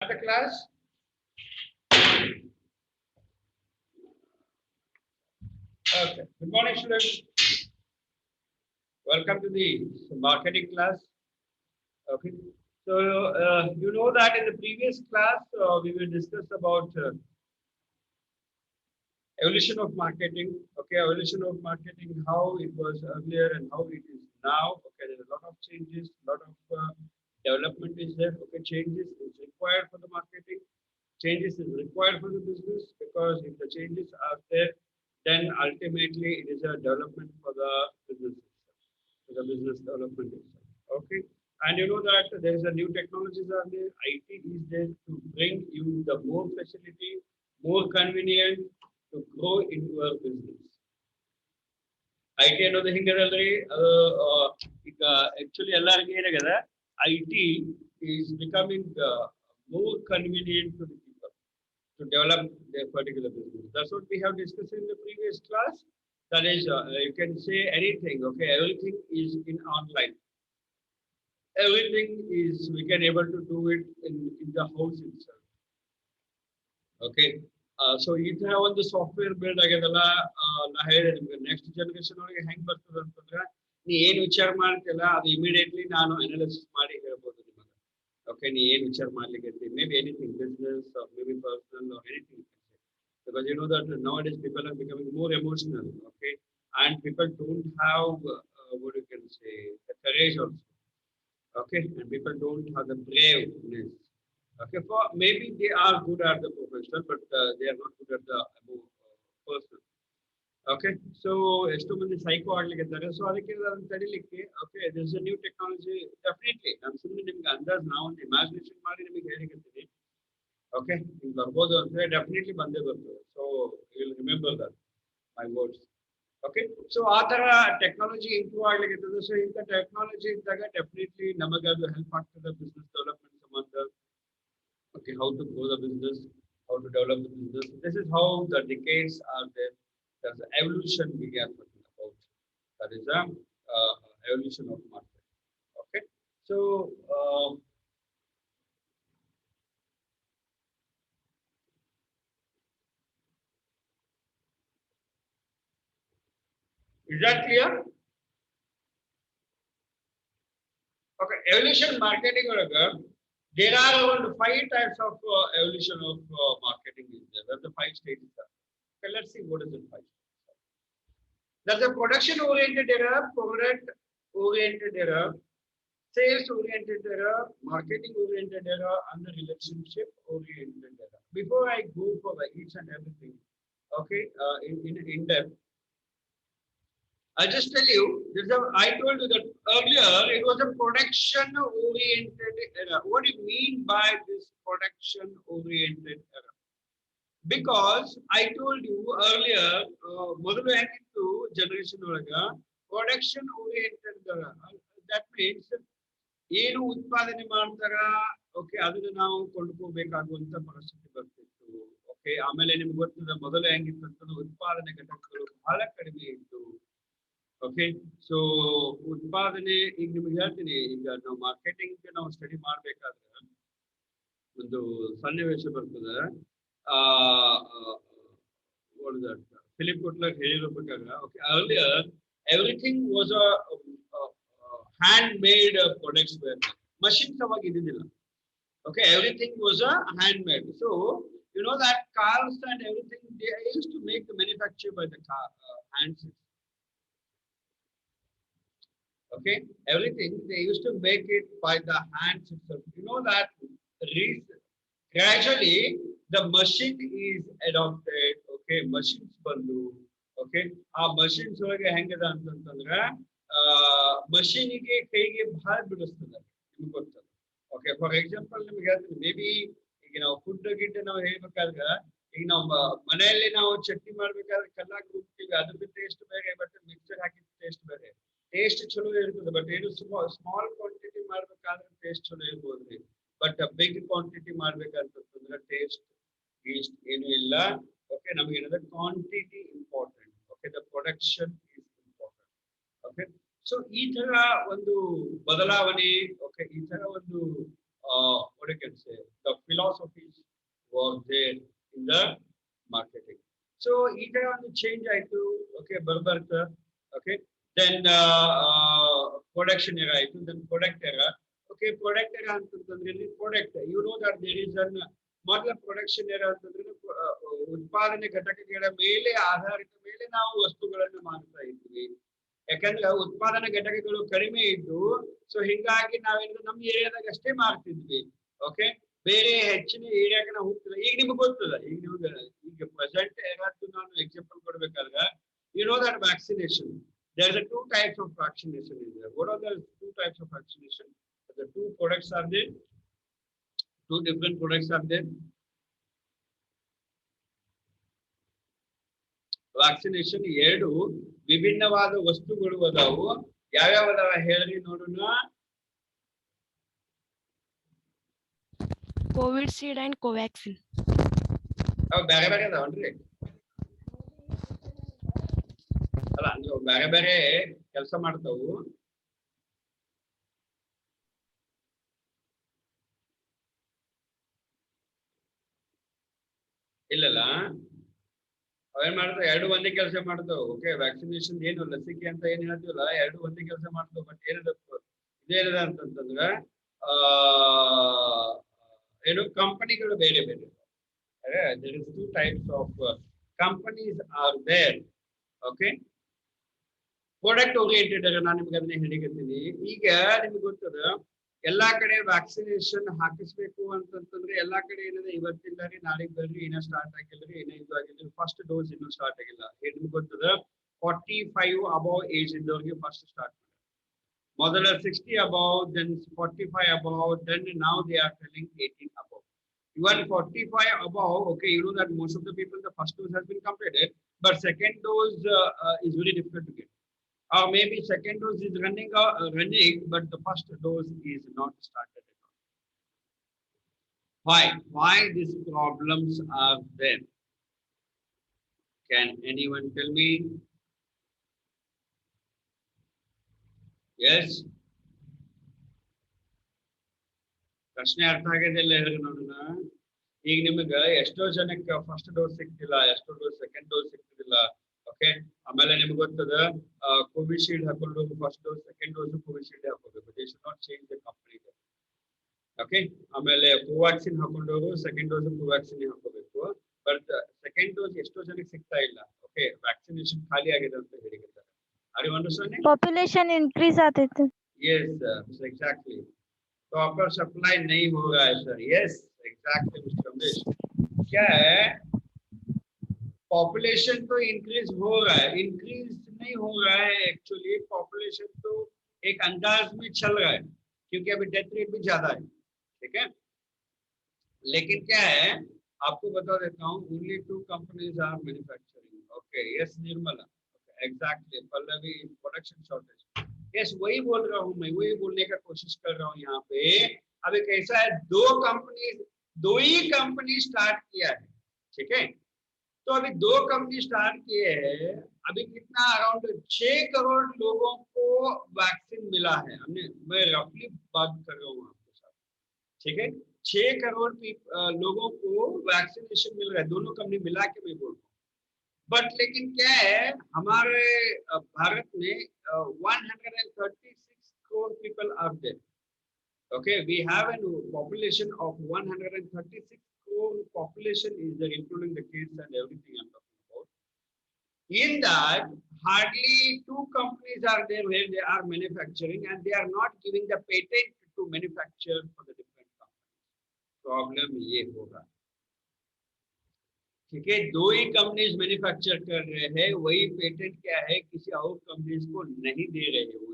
The class. Okay. Good morning, students. Welcome to the marketing class. Okay. So you know that in the previous class we will discuss about evolution of marketing. Okay, evolution of marketing, how it was earlier and how it is now. Okay, there's a lot of changes, a lot of development is there. Okay, changes is required for the marketing. Changes is required for the business because if the changes are there, then ultimately it is a development for the business itself, for the business development itself. Okay, and you know that there is a new technologies are there. IT is there to bring you the more facility, more convenient to grow into your business. IT ಅನ್ನೋದು ಹಿಂಗಿರಲ್ರಿ ಅದು ಈಗ actually ಎಲ್ಲರಿಗೂ ಏನಾಗ್ಯದ IT is becoming more convenient to the people to develop their particular business. That's what we have discussed in the previous class. That is, you can say anything. Okay, everything is in online. Everything is we can able to do it in the house itself. Okay. So ಈ ತರ ಒಂದು software build ಆಗ್ಯದಲ್ಲ ನಾ ಹೇಳಿದೆ ನಿಮ್ಗೆ next generation ಒಳಗೆ ಹೆಂಗ್ ಬರ್ತದೆ ಅಂತಂದ್ರೆ ನೀ ಏನ್ ವಿಚಾರ ಮಾಡ್ತಿಲ್ಲ ಅದು ಇಮಿಡಿಯೇಟ್ಲಿ ನಾನು ಅನಾಲಿಸಿಸ್ ಮಾಡಿ ಹೇಳ್ಬೋದು ನಿಮಗೆ. ಓಕೆ, ನೀ ಏನ್ ವಿಚಾರ ಮಾಡ್ಲಿಕ್ಕೆ may be anything business may be personal anything because you know that nowadays people are becoming more emotional. Okay, and people don't have what you can say the courage also. Okay, and people don't have the braveness. Okay, for maybe they are good at the professional, but they are not good at the personal. Okay, so ಎಷ್ಟು ಮಂದಿ psycho ಆಗ್ಲಿಕ್ಕೆ so ಅದಕ್ಕೆ ಅದನ್ನು ತಡಿಲಿಕ್ಕೆ okay this a new technology definitely ನಾನು ಸುಮ್ಮನೆ ನಿಮ್ಗೆ ಅಂದಾಜು ನಾವೊಂದು ಇಮ್ಯಾಜಿನೇಷನ್ ಮಾಡಿ ನಿಮಗೆ ಹೇಳಿರ್ತೀನಿ. ಓಕೆ, ನಿಮ್ಗೆ ಬರ್ಬೋದು ಅಂದ್ರೆ ಡೆಫಿನೆಟ್ಲಿ ಬಂದೇ ಬರ್ತದೆ. So you will remember that my words. Okay, so ಆ ತರ ಟೆಕ್ನಾಲಜಿ ಇಂಪ್ರೂವ್ ಆಗ್ಲಿಕ್ಕೆ. ಸೊ ಇಂಥ ಟೆಕ್ನಾಲಜಿ ಇದ್ದಾಗ ಡೆಫಿನೆಟ್ಲಿ ನಮಗೆ ಅದು ಹೆಲ್ಪ್ ಆಗ್ತದೆ ಬಿಸ್ನೆಸ್ ಡೆವಲಪ್ಮೆಂಟ್ ಸಂಬಂಧ. Okay, how to grow the business, how to develop the business. This is how the decades are there. There's the evolution we are talking about. That is the evolution of market. Okay, so is that clear? Okay, evolution marketing there are around 5 types of evolution of marketing is there. That's the 5 stages. Okay, let's see what is the 5. That's a production oriented era, product oriented era, sales oriented era, marketing oriented era, and the relationship oriented era. Before I go for the each and everything, okay, in depth, I'll just tell you, I told you that earlier it was a production oriented era. What do you mean by this production oriented era? Because I told you earlier, ಮೊದಲು ಹೆಂಗಿತ್ತು generation ಒಳಗ production oriented era. That means ಏನು ಉತ್ಪಾದನೆ ಮಾಡ್ತಾರ okay ಅದನ್ನ ನಾವು ಕೊಂಡ್ಕೋಬೇಕಾಗುವಂತ ಪರಿಸ್ಥಿತಿ ಬರ್ತಿತ್ತು. ಓಕೆ, ಆಮೇಲೆ ನಿಮ್ಗೆ ಗೊತ್ತಿದೆ ಮೊದಲು ಹೆಂಗಿತ್ತು ಅಂತಂದ್ರೆ ಉತ್ಪಾದನೆ ಘಟಕಗಳು ಬಹಳ ಕಡಿಮೆ ಇತ್ತು. ಓಕೆ, ಸೊ ಉತ್ಪಾದನೆ ಈಗ ನಿಮ್ಗೆ ಹೇಳ್ತೀನಿ, ಈಗ ನಾವು ಮಾರ್ಕೆಟಿಂಗ್ ನಾವು ಸ್ಟಡಿ ಮಾಡ್ಬೇಕಾದ್ರೆ ಒಂದು ಸನ್ನಿವೇಶ ಬರ್ತದೆ. ಫಿಲಿಪ್ ಕೊಟ್ಲರ್ ಹೇಳಿರೋ ಪ್ರಕಾರ okay earlier everything was a hand made products were machines ಅವಾಗ ಇದ್ದಿದ್ದಿಲ್ಲ. Okay, everything was a handmade. So you know that cars and everything they used to make the manufacture by the car hands. Okay, everything they used to make it by the hands itself. You know that gradually the machine is adopted. Okay, machines ಬಂದು okay ಆ machines ಒಳಗೆ ಹೆಂಗದ ಅಂತಂದ್ರೆ ಮಷೀನಿಗೆ ಕೈಗೆ ಬಹಳ ಬಿಡಿಸ್ತದೆ ನಿಮ್ಗೆ ಗೊತ್ತದ. Okay, for example ನಿಮ್ಗೆ ಹೇಳ್ತೀನಿ, ಮೇ ಬಿ ಈಗ ನಾವು ಫುಡ್ ಗಿಡ್ ನಾವು ಹೇಳ್ಬೇಕಾದ್ರೆ ಈಗ ನಾವು ಮನೆಯಲ್ಲಿ ನಾವು ಚಟ್ನಿ ಮಾಡ್ಬೇಕಾದ್ರೆ ಕಲ್ಲಾಗಿ ರುಬ್ತೀವಿ, ಅದ್ರ ಟೇಸ್ಟ್ ಬೇರೆ, ಬಟ್ ಮಿಕ್ಸರ್ ಹಾಕಿದ ಟೇಸ್ಟ್ ಬೇರೆ. ಟೇಸ್ಟ್ ಚಲೋ ಇರ್ತದೆ, ಬಟ್ ಏನು ಸ್ಮಾಲ್ ಕ್ವಾಂಟಿಟಿ ಮಾಡ್ಬೇಕಾದ್ರೆ ಟೇಸ್ಟ್ ಚಲೋ ಇರ್ಬೋದ್ರಿ. ಬಟ್ ಬಿಗ್ ಕ್ವಾಂಟಿಟಿ ಮಾಡ್ಬೇಕಂತಂದ್ರೆ ಟೇಸ್ಟ್ ಗೀಸ್ಟ್ ಏನು ಇಲ್ಲ. ಓಕೆ, ನಮಗೆ ಏನಂದ್ರೆ quantity important. Okay, the production is important. Okay, so ಈ ತರ ಒಂದು ಬದಲಾವಣೆ, ಓಕೆ ಈ ತರ ಒಂದು the philosophies were there in the marketing. So either on the change I do, okay, Barbarka, okay, then production era, then product era. Okay, product era ಅಂತಂದ್ರೆ product. You know that there is an ಮೊದಲ production era ಅಂತಂದ್ರೆ ಉತ್ಪಾದನೆ ಘಟಕಗಳ ಮೇಲೆ ಆಧಾರಿತ ಮೇಲೆ ನಾವು ವಸ್ತುಗಳನ್ನು ಮಾರ್ತಾ ಇದ್ವಿ. ಯಾಕಂದ್ರೆ ಉತ್ಪಾದನಾ ಘಟಕಗಳು ಕಡಿಮೆ ಇದ್ದು, ಸೊ ಹಿಂಗಾಗಿ ನಾವೇನು ನಮ್ಮ ಏರಿಯಾದಾಗ ಅಷ್ಟೇ ಮಾರ್ತಿದ್ವಿ. ಓಕೆ, ಬೇರೆ ಹೆಚ್ಚಿನ ಏರಿಯಾಗೆ ನಾವು ಹೋಗ್ತಿಲ್ಲ. ಈಗ ನಿಮ್ಗೆ ಗೊತ್ತದ, ಈಗ ನಿಮ್ಗೆ ಈಗ ಪ್ರೆಸೆಂಟ್ ಏನಾದ್ರು ನಾನು ಎಕ್ಸಾಂಪಲ್ ಕೊಡ್ಬೇಕಾದ್ರೆ, you know that vaccination, there are two types of vaccination in there. What are the two types of vaccination? The two products are there, two different products are there. Vaccination ಎರಡು ವಿಭಿನ್ನವಾದ ವಸ್ತುಗಳು ಅದಾವು. ಯಾವ್ಯಾವ ಅದಾವ ಹೇಳ್ರಿ ನೋಡೋಣ. Covishield and Covaxin. ಅವು ಬೇರೆ ಬೇರೆ ಅದಾವನ್ರಿ? ಅಲ್ಲ, ನೀವು ಬೇರೆ ಬೇರೆ ಕೆಲಸ ಮಾಡ್ತಾವು. ಇಲ್ಲಲ್ಲ, ಅವೇನ್ ಮಾಡ್ತಾವ, ಎರಡು ಒಂದೇ ಕೆಲಸ ಮಾಡ್ತಾವ. ಓಕೆ, ವ್ಯಾಕ್ಸಿನೇಷನ್ ಏನು ಲಸಿಕೆ ಅಂತ ಏನ್ ಹೇಳ್ತೀವಲ್ಲ, ಎರಡು ಒಂದೇ ಕೆಲಸ ಮಾಡ್ತಾವ. ಬಟ್ ಏನದ ಇದೇನದ ಅಂತಂತಂದ್ರ ಏನು ಕಂಪನಿಗಳು ಬೇರೆ ಬೇರೆ. there is two types of companies are there. Okay, product oriented ನಾನು ನಿಮ್ಗೆ ಅದನ್ನೇ ಹೇಳಿಕತ್ತೀನಿ. ಈಗ ನಿಮ್ಗೆ ಗೊತ್ತದ, ಎಲ್ಲಾ ಕಡೆ ವ್ಯಾಕ್ಸಿನೇಷನ್ ಹಾಕಿಸ್ಬೇಕು ಅಂತಂತಂದ್ರೆ ಎಲ್ಲಾ ಕಡೆ ಏನಿದೆ, ಇವತ್ತಿಲ್ಲ ರೀ, ನಾಳೆಗೆ ಬರ್ರಿ, ಏನೋ ಸ್ಟಾರ್ಟ್ ಆಗಿಲ್ಲರಿ, ಏನೋ ಇದು ಆಗಿಲ್ಲ, ಫಸ್ಟ್ ಡೋಸ್ ಇನ್ನೂ ಸ್ಟಾರ್ಟ್ ಆಗಿಲ್ಲ. ನಿಮ್ಗೆ ಗೊತ್ತದ 45 ಅಬೌವ್ ಏಜ್ ಇದ್ದವ್ರಿಗೆ ಫಸ್ಟ್ ಸ್ಟಾರ್ಟ್ ಮಾಡಿ, ಮೊದಲ 60 above, then 45 above, then now they are telling 18 above. Even 45 above, okay, you know that most of the people, the first dose has been completed, but second dose is very difficult to get. Or maybe second dose is running, but the first dose is not started at all. Why these problems are there? Can anyone tell me? Yes? ಪ್ರಶ್ನೆ ಅರ್ಥ ಆಗಿದೆಲ್ಲ ಹೇಳಿ ನೋಡೋಣ. ಈಗ ನಿಮಗೆ ಎಷ್ಟೋ ಜನಕ್ಕೆ first dose ಸಿಗ್ತಿಲ್ಲ, ಎಷ್ಟೋ ಡೋಸ್ ಸೆಕೆಂಡ್ ಡೋಸ್ ಸಿಗ್ತಿಲ್ಲ. ಓಕೆ, ಆಮೇಲೆ ನಿಮ್ಗೆ ಗೊತ್ತದ ಕೋವಿಶೀಲ್ಡ್ ಹಾಕೊಂಡು first dose second dose Covishield ಹಾಕೋಬೇಕು. They should not change the company. Okay, ಆಮೇಲೆ ಕೋವ್ಯಾಕ್ಸಿನ್ ಹಾಕೊಂಡವರು ಸೆಕೆಂಡ್ ಡೋಸ್ ಕೋವ್ಯಾಕ್ಸಿನ್ ಹಾಕೋಬೇಕು. ಬಟ್ ಸೆಕೆಂಡ್ ಡೋಸ್ ಎಷ್ಟೋ ಜನಕ್ಕೆ ಸಿಗ್ತಾ ಇಲ್ಲ. ಓಕೆ, ವ್ಯಾಕ್ಸಿನೇಷನ್ ಖಾಲಿ ಆಗಿದೆ ಅಂತ ಹೇಳಿದ್ದಾರೆ. Are you understanding? Population increase आते थे. Yes, exactly. प्रॉपर सप्लाई नहीं हो रहा है sir. Yes, exactly mister Ramesh. क्या है, पॉपुलेशन तो इंक्रीज हो रहा है, इंक्रीज नहीं हो रहा है. एक्चुअली पॉपुलेशन तो एक अंदाज में चल रहा है, क्योंकि अभी डेथ रेट भी ज्यादा है. ठीक है, लेकिन क्या है, आपको बता देता हूँ, only 2 companies are manufacturing. Okay, yes Nirmala, exactly. Pallavi, production shortage. Yes, वही बोल रहा हूँ मैं, वही बोलने का कोशिश कर रहा हूँ यहाँ पे. अभी कैसा है, दो ही कंपनी स्टार्ट किया है. ठीक है, तो अभी 2 कंपनी स्टार्ट किए हैं. अभी कितना, अराउंड 6 करोड़ लोगों को वैक्सीन मिला है. मैं रफली बात कर रहा हूँ आपके साथ. ठीक है, 6 करोड़ लोगों को वैक्सीनेशन मिल रहा है, दोनों कंपनी मिला के मैं बोल रहा हूँ. बट लेकिन क्या है, हमारे भारत में 136 crore people are there. Okay, we have a population of 136 crore population is there, including the kids and everything I'm talking about. In that, hardly 2 companies are there where they are manufacturing, and they are not giving the patent to manufacture for the different companies. Problem ये होगा. ठीक है, 2 ही companies manufacture कर रहे हैं, वही patent क्या है किसी और कंपनीज को नहीं दे रहे हैं.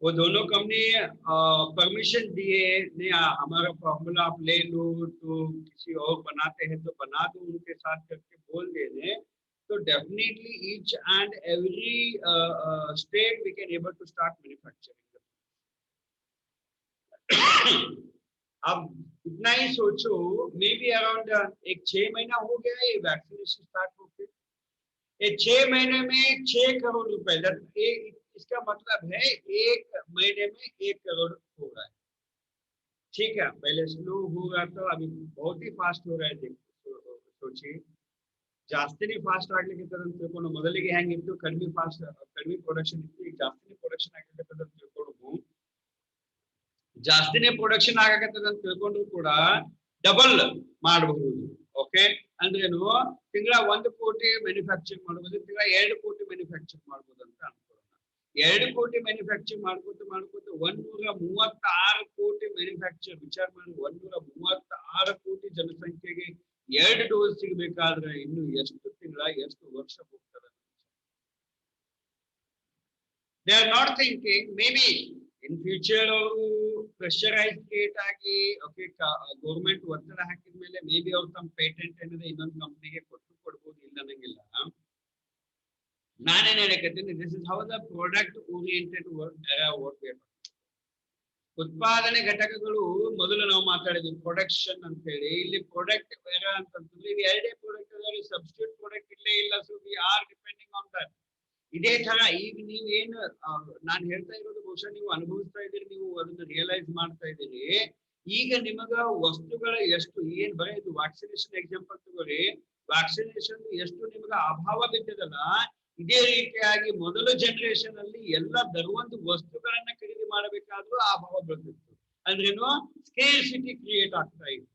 वो दोनों कंपनी परमिशन दिए, नहीं हमारा फॉर्मूला आप ले लो, तो किसी और बनाते हैं तो बना दो, उनके साथ करके बोल देने, तो definitely each and every state we can able to start manufacturing. अब इतना ही सोचो, मे बी अराउंड एक 6 महीना हो गया ये वैक्सीनेशन स्टार्ट होके. ये 6 महीने में 6 करोड़ रुपए, इसका मतलब है 1 महीने में 1 करोड़ हो रहा है. ठीक है, पहले स्लो होगा तो अभी बहुत ही फास्ट हो रहा है सोचिए, ಜಾಸ್ತಿನೇ ಫಾಸ್ಟ್ ಆಗ್ಲಿಕ್ಕೆ ಅಂತ ತಿಳ್ಕೊಂಡು ಮೊದಲಿಗೆ ಹೆಂಗಿತ್ತು ಕಡಿಮೆ ಪ್ರೊಡಕ್ಷನ್ ಇತ್ತು, ಈಗ ಜಾಸ್ತಿನೇ ಪ್ರೊಡಕ್ಷನ್ ಆಗಕತ್ತದ ಅಂತ ತಿಳ್ಕೊಂಡು ಜಾಸ್ತಿನೇ ಪ್ರೊಡಕ್ಷನ್ ಆಗಕತ್ತದ ಅಂತ ತಿಳ್ಕೊಂಡ್ರು ಕೂಡ ಡಬಲ್ ಮಾಡಬಹುದು. ಓಕೆ ಅಂದ್ರೇನು, ತಿಂಗಳ 1 ಕೋಟಿ ಮ್ಯಾನುಫ್ಯಾಕ್ಚರ್ ಮಾಡಬಹುದು, ತಿಂಗಳ 2 ಕೋಟಿ ಮ್ಯಾನುಫ್ಯಾಕ್ಚರ್ ಮಾಡಬಹುದು ಅಂತ ಅನ್ಕೊಳ್ಳೋಣ. 2 ಕೋಟಿ ಮ್ಯಾನುಫ್ಯಾಕ್ಚರ್ ಮಾಡ್ಕೋತ 136 ಕೋಟಿ ಮ್ಯಾನುಫ್ಯಾಕ್ಚರ್, ವಿಚಾರ ಮಾಡಿ 136 ಕೋಟಿ ಜನಸಂಖ್ಯೆಗೆ 2 ಡೋಸ್ ಸಿಗಬೇಕಾದ್ರೆ ಇನ್ನು ಎಷ್ಟು ತಿಂಗಳ ಎಷ್ಟು ವರ್ಷ ಹೋಗ್ತದೆ. They are not thinking maybe in future ಅವರು ಪ್ರೆಷರೈಸ್ ಕ್ರಿಯೇಟ್ ಆಗಿ ಓಕೆ ಗೌರ್ಮೆಂಟ್ ಒತ್ತಡ ಹಾಕಿದ ಮೇಲೆ ಮೇಬಿ ಅವ್ರು ತಮ್ಮ ಪೇಟೆಂಟ್ ಏನಿದೆ ಇನ್ನೊಂದು ಕಂಪ್ನಿಗೆ ಕೊಡ್ಬೋದು, ಇಲ್ಲ ಅನ್ನಂಗಿಲ್ಲ. ನಾನೇನ್ ಹೇಳಕತ್ತೀನಿ, this is how the product oriented work. ಉತ್ಪಾದನೆ ಘಟಕಗಳು ಮೊದಲು ನಾವು ಮಾತಾಡಿದ್ವಿ ಪ್ರೊಡಕ್ಷನ್ ಅಂತ ಹೇಳಿ, ಇಲ್ಲಿ ಪ್ರಾಡಕ್ಟ್ ಎರಾ ಅಂತಂದ್ರೆ ಇದು ಎರಡೇ ಪ್ರಾಡಕ್ಟ್ ಅದಾವೆ, ಸಬ್ಸ್ಟಿಟ್ಯೂಟ್ ಪ್ರಾಡಕ್ಟ್ ಇಲ್ಲೇ ಇಲ್ಲ. So we are depending on that. ಇದೇ ತರ ಈಗ ನೀವು ಏನು ನಾನು ಹೇಳ್ತಾ ಇರೋದು ಬಹುಶಃ ನೀವು ಅನುಭವಿಸ್ತಾ ಇದ್ದೀರಿ, ನೀವು ಅದನ್ನ ರಿಯಲೈಸ್ ಮಾಡ್ತಾ ಇದ್ದೀರಿ. ಈಗ ನಿಮಗ ವಸ್ತುಗಳ ಎಷ್ಟು ಏನ್ ಬರೀ ಇದು ವ್ಯಾಕ್ಸಿನೇಷನ್ ಎಕ್ಸಾಂಪಲ್ ತಗೋರಿ, ವ್ಯಾಕ್ಸಿನೇಷನ್ ಎಷ್ಟು ನಿಮಗ ಅಭಾವ ಬಿದ್ದದಲ್ಲ, ಇದೇ ರೀತಿಯಾಗಿ ಮೊದಲ ಜನರೇಷನ್ ಅಲ್ಲಿ ಎಲ್ಲ ದರವೊಂದು ವಸ್ತುಗಳನ್ನ ಖರೀದಿ ಮಾಡಬೇಕಾದ್ರೂ ಆ ಅಭಾವ ಬೀಳ್ತಿತ್ತು. ಅಂದ್ರೇನು, ಸ್ಕೇರ್ಸಿಟಿ ಕ್ರಿಯೇಟ್ ಆಗ್ತಾ ಇತ್ತು.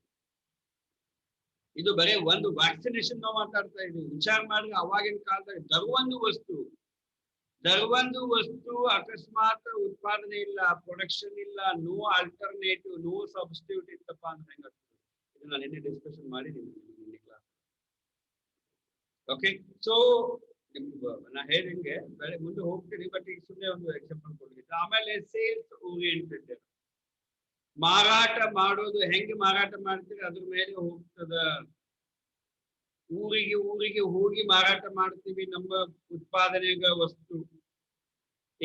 ಇದು ಬರೀ ಒಂದು ವ್ಯಾಕ್ಸಿನೇಷನ್ ನಾವು ಮಾತಾಡ್ತಾ ಇದ್ದೀವಿ. ವಿಚಾರ ಮಾಡಿದ್ರೆ ಅವಾಗಿನ ಕಾಲದಾಗ ದರವೊಂದು ವಸ್ತು ಅಕಸ್ಮಾತ್ ಉತ್ಪಾದನೆ ಇಲ್ಲ, ಪ್ರೊಡಕ್ಷನ್ ಇಲ್ಲ, ನೋ ಆಲ್ಟರ್ನೇಟಿವ್, ನೋ ಸಬ್ಸ್ಟಿಟ್ಯೂಟ್ ಇತ್ತಪ್ಪ ಅಂದ್ರೆ ಹೆಂಗಾಗ್ತದೆ, ಇದು ನಾನು ನಿನ್ನೆ ಡಿಸ್ಕಷನ್ ಮಾಡಿದ್ದೀನಿ ಕ್ಲಾಸ್. ಓಕೆ, ಸೊ ನಾ ಹೇಳಿದಂಗೆ ಬೆಳೆ ಮುಂದೆ ಹೋಗ್ತೀನಿ, ಬಟ್ ಈಗ ಸುಮ್ಮನೆ ಒಂದು ಎಕ್ಸಾಂಪಲ್ ಕೊಡ್ಲಿಕ್ಕೆ. ಆಮೇಲೆ ಸೇಲ್ಸ್ ಓರಿಯೆಂಟೆಡ್, ಮಾರಾಟ ಮಾಡೋದು ಹೆಂಗೆ ಮಾರಾಟ ಮಾಡ್ತೀರಿ ಅದ್ರ ಮೇಲೆ ಹೋಗ್ತದ. ಊರಿಗೆ ಹೋಗಿ ಮಾರಾಟ ಮಾಡ್ತೀವಿ ನಮ್ಮ ಉತ್ಪಾದನೆಗ ವಸ್ತು.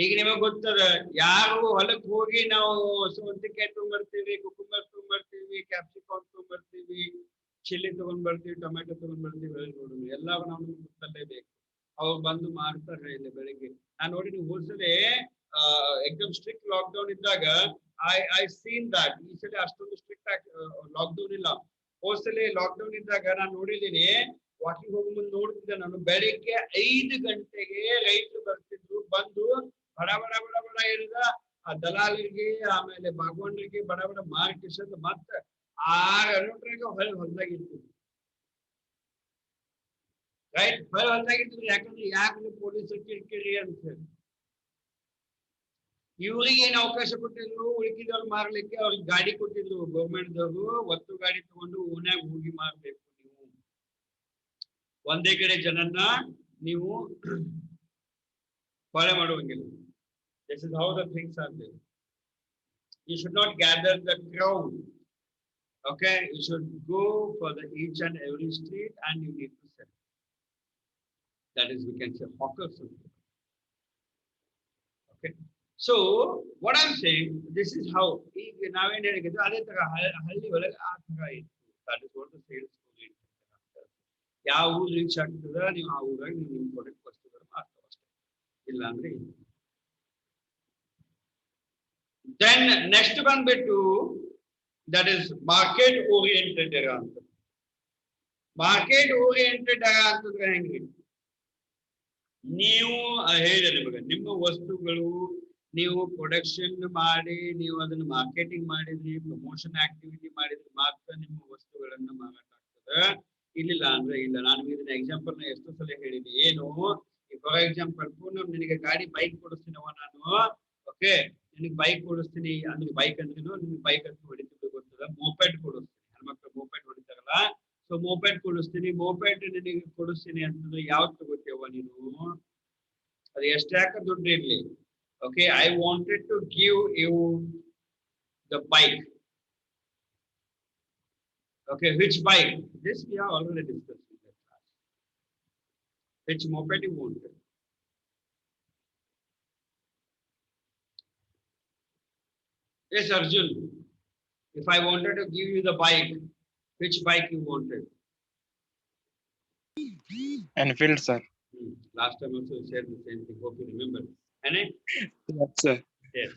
ಈಗ ನಿಮಗ್ ಗೊತ್ತದ, ಯಾರು ಹೊಲಕ್ಕೆ ಹೋಗಿ ನಾವು ಸೌತೆಕಾಯಿ ತಗೊಂಡ್ಬರ್ತೀವಿ, ಕುಕುಂಬರ್ ತಗೊಂಡ್ಬರ್ತೀವಿ, ಕ್ಯಾಪ್ಸಿಕಮ್ ತಗೊಂಡ್ಬರ್ತೀವಿ, ಚಿಲ್ಲಿ ತಗೊಂಡ್ಬರ್ತೀವಿ, ಟೊಮೆಟೊ ತಗೊಂಡ್ಬರ್ತೀವಿ, ಎಲ್ಲ ನಮ್ಗೆ ಗೊತ್ತಲೇಬೇಕು. ಅವ್ರು ಬಂದು ಮಾರ್ತಾರೆ ಇಲ್ಲಿ ಬೆಳಿಗ್ಗೆ. ನಾನು ನೋಡಿ, ನೀವು ಹೋದ್ಸಲಿ ಎಕ್ದಮ್ ಸ್ಟ್ರಿಕ್ಟ್ ಲಾಕ್ಡೌನ್ ಇದ್ದಾಗ ಐ ಸೀನ್ ದಟ್. ಈ ಸಲ ಅಷ್ಟೊಂದು ಸ್ಟ್ರಿಕ್ಟ್ ಆಗಿ ಲಾಕ್ಡೌನ್ ಇಲ್ಲ. ಹೋದ್ಸಲಿ ಲಾಕ್ಡೌನ್ ಇದ್ದಾಗ ನಾನು ನೋಡಿದ್ದೀನಿ, ವಾಕಿಂಗ್ ಹೋಗೋ ಮುಂದೆ ನೋಡ್ತಿದ್ದೆ ನಾನು, ಬೆಳಿಗ್ಗೆ 5 ಗಂಟೆಗೆ ರೈತರು ಬರ್ತಿದ್ರು, ಬಂದು ಬಡ ಇರಿದ ಆ ದಲಾಲರಿಗೆ ಆಮೇಲೆ ಬಾಗವಾನ್ರಿಗೆ ಬಡ ಮಾರ್ಕೆಟ್ ಮತ್ತೆ 6 ಗಂಟೆಗೆ ಹೊಲದಾಗಿರ್ತಿದ್ರು. ರೈಟ್, ಹೊಲದಾಗಿರ್ತಿದ್ರು. ಯಾಕಂದ್ರೆ ಪೊಲೀಸರು ಕಿರಿಕಿರಿ ಅಂತ ಹೇಳಿ ಇವ್ರಿಗೆ ಏನ್ ಅವಕಾಶ ಕೊಟ್ಟಿದ್ರು, ಉಳಿಕಿದವ್ರು ಮಾರ್ಲಿಕ್ಕೆ ಅವ್ರಿಗೆ ಗಾಡಿ ಕೊಟ್ಟಿದ್ರು ಗೌರ್ಮೆಂಟ್ದವರು. ಒತ್ತು ಗಾಡಿ ತಗೊಂಡು ಓನ್ಯಾಗ ಹೋಗಿ ಮಾರ್ಬೇಕು. ನೀವು ಒಂದೇ ಕಡೆ ಜನನ್ನ ನೀವು ಫಾಲೋ ಮಾಡುವಂಗಿಲ್ಲ. This is how the things are there. You should not gather the crowd. Okay, you should go for the each and every street and you need to sell. That is, we can say hawkers. Okay, so what I'm saying, this is how ಈಗ ನಾವೇನ್ ಹೇಳಿದ್ದು ಅದೇ ತರ ಹಳ್ಳಿ ಒಳಗೆ ಆ ತರ ಇತ್ತು. That is what the sales oriented. ಯಾವ ಊರು ರೀಚ್ ಆಗ್ತದ, ನೀವು ಆ ಊರಾಗ ನೀವು ನಿಮ್ಮ ಪ್ರಾಡಕ್ಟ್ ವಸ್ತುಗಳು ಮಾರ್ತಾವ ಅಷ್ಟೇ, ಇಲ್ಲ ಅಂದ್ರೆ ಇಲ್ಲ. Then next ಬಂದ್ಬಿಟ್ಟು that is market oriented era ಅಂತ. ಮಾರ್ಕೆಟ್ ಓರಿಯೆಂಟೆಡ್ ಅಂತಂದ್ರೆ ಹೆಂಗ್ರಿ, ನೀವು ಹೇಳಿದೆ ನಿಮಗೆ ನಿಮ್ಮ ವಸ್ತುಗಳು ನೀವು ಪ್ರೊಡಕ್ಷನ್ ಮಾಡಿ ನೀವು ಅದನ್ನ ಮಾರ್ಕೆಟಿಂಗ್ ಮಾಡಿದ್ರಿ, ಪ್ರಮೋಷನ್ ಆಕ್ಟಿವಿಟಿ ಮಾಡಿದ್ರಿ ಮಾತ್ರ ನಿಮ್ಮ ವಸ್ತುಗಳನ್ನ ಮಾರಾಟ ಆಗ್ತದೆ, ಇಲ್ಲಿಲ್ಲ ಅಂದ್ರೆ ಇಲ್ಲ. ನಾನು ಇದನ್ನ ಎಕ್ಸಾಂಪಲ್ ನ ಎಷ್ಟೋ ಸಲ ಹೇಳಿದ್ದೆ. ಏನು, ಫಾರ್ ಎಕ್ಸಾಂಪಲ್ ಪೂನಮ್ ನಿನಗೆ ಬೈಕ್ ಕೊಡಿಸ್ತೀನವ ನಾನು. ಓಕೆ, ನಿನಗೆ ಬೈಕ್ ಕೊಡಿಸ್ತೀನಿ ಅಂದ್ರೆ ಬೈಕ್ ಅಂದ್ರೇನು, ನಿಮ್ಗೆ ಬೈಕ್ ಅಂತ ಹೊಡಿತಿದ್ದು ಗೊತ್ತದ. ಮೋಪೆಡ್ ಕೊಡಿಸ್ತೀನಿ, ಹೆಣ್ಮಕ್ಳು ಮೋಪೆಡ್ ಹೊಡಿತಾರಲ್ಲ. ಸೊ ಮೋಪೆಡ್ ಕೊಡಿಸ್ತೀನಿ, ಮೋಪೆಡ್ ನಿನಗೆ ಕೊಡಿಸ್ತೀನಿ ಅಂತಂದ್ರೆ ಯಾವ್ದು ತಗೋತೀವ ನೀನು? ಅದು ಎಷ್ಟಾಕ ದುಡ್ಡು ಇರ್ಲಿ. Okay, I wanted to give you the bike. Okay, which bike? This we have already discussed in the class. Which moped you wanted? Yes, Arjun. If I wanted to give you the bike, which bike you wanted? Enfield, sir. Last time also you said the same thing. Hope you remember. Yes, sir. Yes.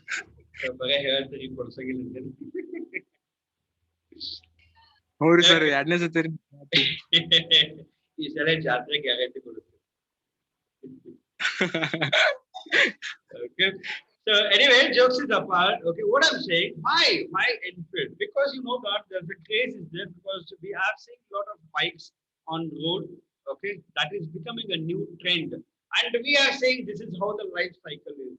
So, ಬರೀ ಹೇಳ್ತೀರಿ ಕೊಡ್ಸಂಗಿಲ್ಲ. ಹೌದ್ರಿ sir ಎರಡನೇ ಸತಿ ರೀ. ಈ ಸಲ ಜಾತ್ರೆ guarantee ಕೊಡುತ್ತೆ. Okay. So anyway, jokes is apart. Okay, what I'm saying, why Enfield? Because you know that there's a craze is there because we are seeing a lot of bikes on road. Okay, that is becoming a new trend, and we are saying this is how the life cycle is.